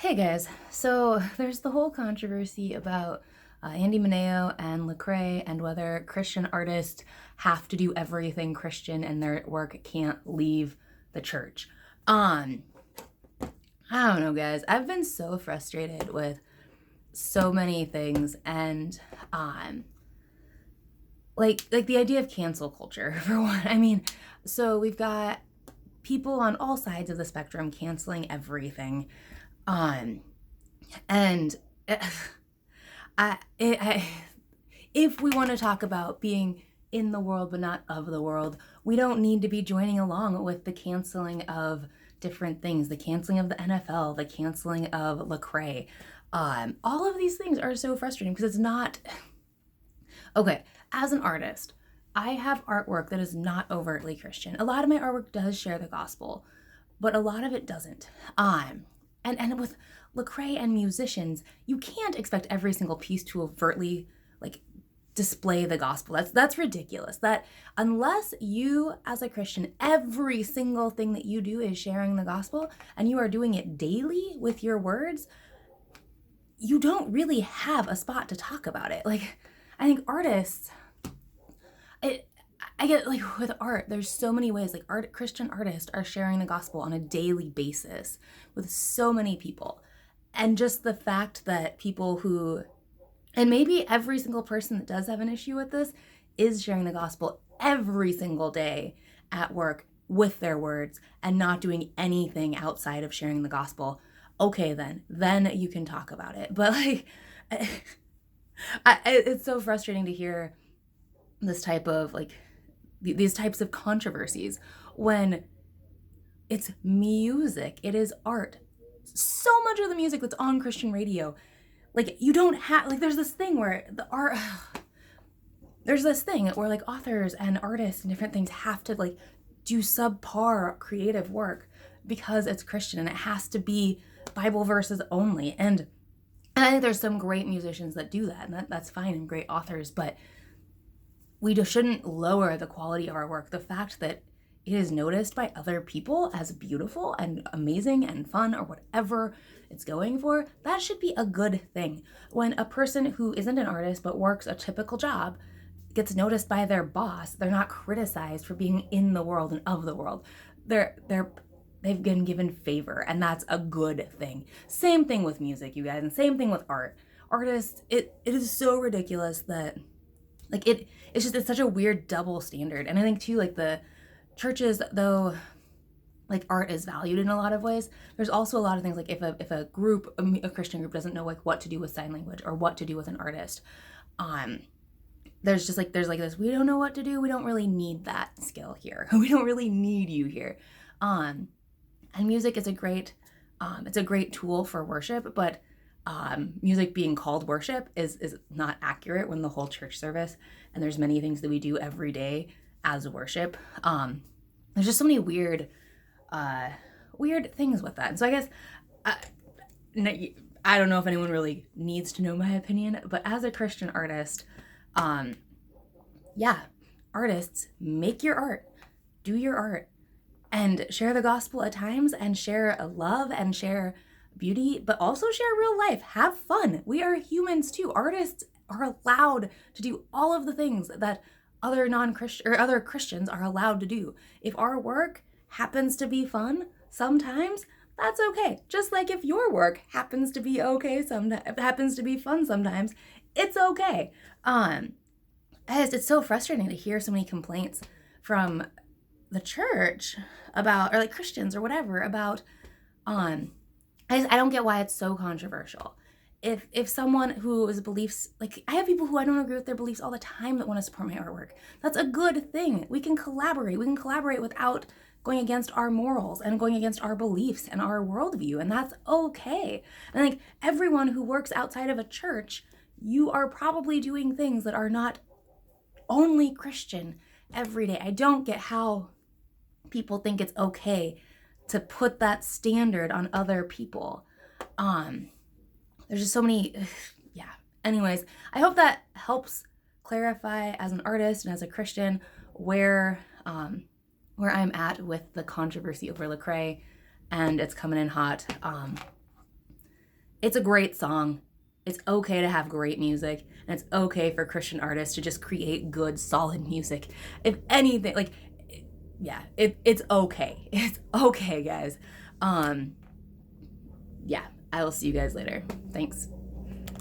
Hey guys, so there's the whole controversy about Andy Mineo and Lecrae and whether Christian artists have to do everything Christian and their work can't leave the church. Um, I don't know, guys. I've been so frustrated with so many things, and um, like the idea of cancel culture for one. So we've got people on all sides of the spectrum canceling everything. Um, and I, if we want to talk about being in the world but not of the world, we don't need to be joining along with the canceling of different things, the canceling of the NFL, the canceling of Lecrae. All of these things are so frustrating because it's not okay. As an artist, I have artwork that is not overtly Christian. A lot of my artwork does share the gospel, but a lot of it doesn't. And with Lecrae and musicians, you can't expect every single piece to overtly like display the gospel. That's ridiculous. That unless you as a Christian, every single thing that you do is sharing the gospel and you are doing it daily with your words, you don't really have a spot to talk about it. Like I think artists it I get like with art, there's so many ways like Christian artists are sharing the gospel on a daily basis with so many people. And just the fact that people who and maybe every single person that does have an issue with this is sharing the gospel every single day at work with their words and not doing anything outside of sharing the gospel. Okay, then you can talk about it. But like it's so frustrating to hear this type of like these types of controversies when it's music, it is art. So much of the music that's on Christian radio, like you don't have like there's this thing where the art there's this thing where like authors and artists and different things have to like do subpar creative work because it's Christian and it has to be Bible verses only. And I think there's some great musicians that do that, and that's fine, and great authors, but we just shouldn't lower the quality of our work. The fact that it is noticed by other people as beautiful and amazing and fun or whatever it's going for, that should be a good thing. When a person who isn't an artist but works a typical job gets noticed by their boss, they're not criticized for being in the world and of the world. They've been given favor, and that's a good thing. Same thing with music, you guys, and same thing with art. Artists, it is so ridiculous that like it's such a weird double standard. And I think too, like the churches, though like art is valued in a lot of ways, there's also a lot of things like if a group, a Christian group doesn't know like what to do with sign language or what to do with an artist, there's like this, we don't know what to do, we don't really need that skill here. We don't really need you here. And music is it's a great tool for worship, but music being called worship is not accurate when the whole church service, and there's many things that we do every day as worship. There's just so many weird things with that. And so I guess I don't know if anyone really needs to know my opinion, but as a Christian artist, yeah, artists, make your art, do your art, and share the gospel at times, and share love, and share beauty, but also share real life. Have fun. We are humans too. Artists are allowed to do all of the things that other non-Christian or other Christians are allowed to do. If our work happens to be fun sometimes, that's okay. Just like if your work happens to be okay sometimes, happens to be fun sometimes, it's okay. It's so frustrating to hear so many complaints from the church about, or like Christians or whatever, about I don't get why it's so controversial. If someone whose beliefs, like I have people who I don't agree with their beliefs all the time that want to support my artwork. That's a good thing. We can collaborate. We can collaborate without going against our morals and going against our beliefs and our worldview, and that's okay. And like everyone who works outside of a church, you are probably doing things that are not only Christian every day. I don't get how people think it's okay to put that standard on other people. There's just so many, yeah. Anyways, I hope that helps clarify as an artist and as a Christian where I'm at with the controversy over Lecrae, and it's coming in hot. It's a great song. It's okay to have great music, and it's okay for Christian artists to just create good, solid music. If anything, like, yeah, it's okay. It's okay, guys. Um, yeah, I will see you guys later. Thanks.